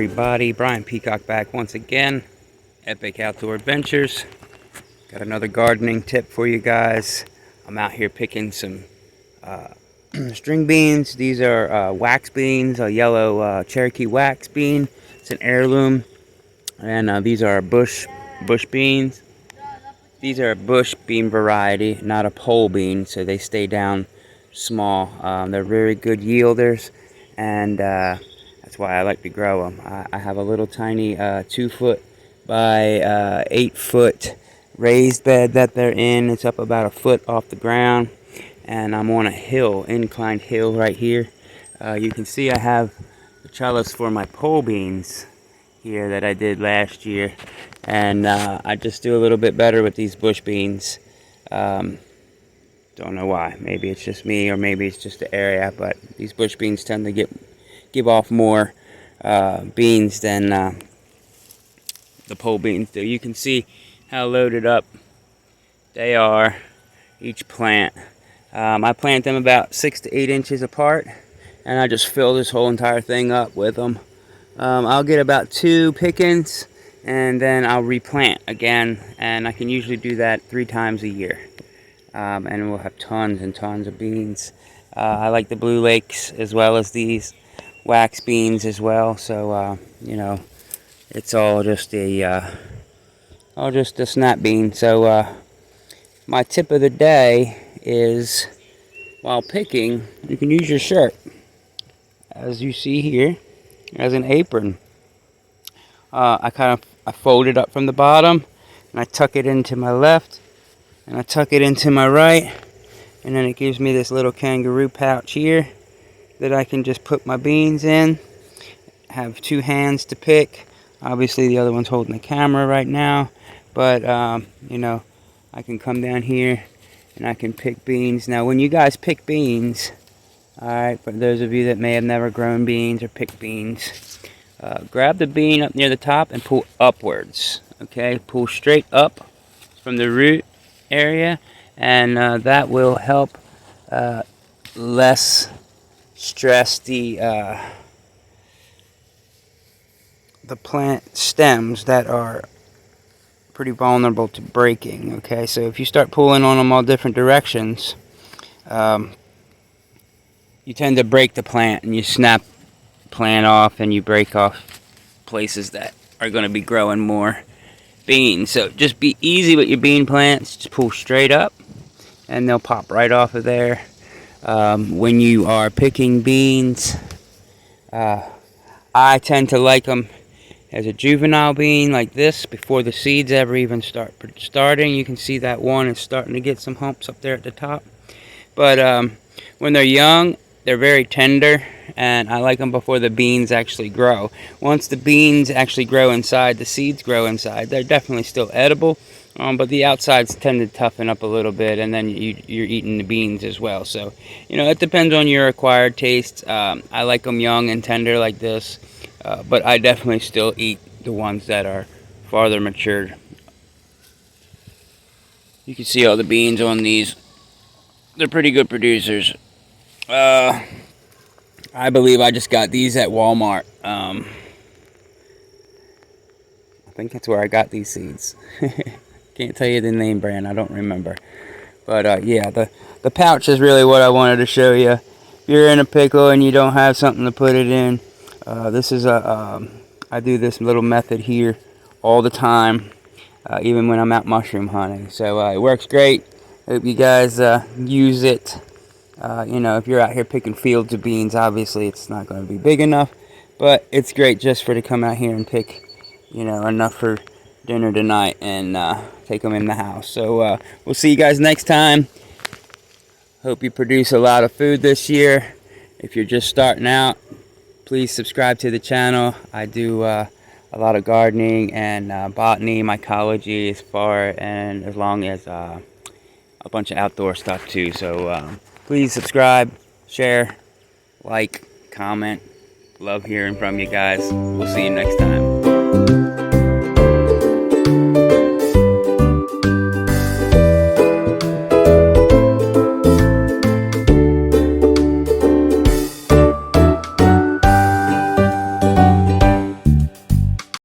everybody? Brian Peacock back once again. Epic Outdoor Adventures. Got another gardening tip for you guys. I'm out here picking some string beans. These are wax beans, a yellow Cherokee wax bean. It's an heirloom. And these are bush beans. These are a bush bean variety, not a pole bean, so they stay down small. They're very good yielders, and that's why I like to grow them. I have a little tiny 2-foot by 8-foot raised bed that they're in. It's up about a foot off the ground, and I'm on a hill, inclined hill right here. You can see I have the trellis for my pole beans here that I did last year, and I just do a little bit better with these bush beans. Don't know why. Maybe it's just me, or maybe it's just the area, but these bush beans tend to give off more beans than the pole beans do. You can see how loaded up they are, each plant. I plant them about 6 to 8 inches apart, and I just fill this whole entire thing up with them. I'll get about 2 pickings, and then I'll replant again, and I can usually do that 3 times a year. And we'll have tons and tons of beans. I like the Blue Lakes as well as these wax beans as well. So you know, it's all just a snap bean. So my tip of the day is, while picking, you can use your shirt, as you see here, as an apron. I fold it up from the bottom, and I tuck it into my left, and I tuck it into my right, and then it gives me this little kangaroo pouch here that I can just put my beans in. Have 2 hands to pick. Obviously the other one's holding the camera right now, but you know, I can come down here and I can pick beans. Now when you guys pick beans, alright, for those of you that may have never grown beans or picked beans, grab the bean up near the top and pull upwards. Okay, pull straight up from the root area, and that will help less stress the plant stems that are pretty vulnerable to breaking. Okay, so if you start pulling on them all different directions, you tend to break the plant, and you snap the plant off, and you break off places that are going to be growing more beans. So just be easy with your bean plants. Just pull straight up, and they'll pop right off of there. When you are picking beans, I tend to like them as a juvenile bean like this, before the seeds ever even starting. You can see that one is starting to get some humps up there at the top. But when they're young, they're very tender, and I like them before the beans actually grow. Once the beans actually grow inside, the seeds grow inside, they're definitely still edible, but the outsides tend to toughen up a little bit, and then you're eating the beans as well. So, you know, it depends on your acquired taste. I like them young and tender like this, but I definitely still eat the ones that are farther matured. You can see all the beans on these. They're pretty good producers. I believe I just got these at Walmart. I think that's where I got these seeds. Can't tell you the name brand, I don't remember. But yeah, the pouch is really what I wanted to show you. If you're in a pickle and you don't have something to put it in, this is I do this little method here all the time, even when I'm out mushroom hunting. So it works great. Hope you guys use it. You know, if you're out here picking fields of beans, obviously it's not going to be big enough, but it's great just to come out here and pick, you know, enough for dinner tonight, and take them in the house. So we'll see you guys next time. Hope you produce a lot of food this year. If you're just starting out, please subscribe to the channel. I do a lot of gardening and botany, mycology, as long as a bunch of outdoor stuff too. So please subscribe, share, like, comment. Love hearing from you guys. We'll see you next time.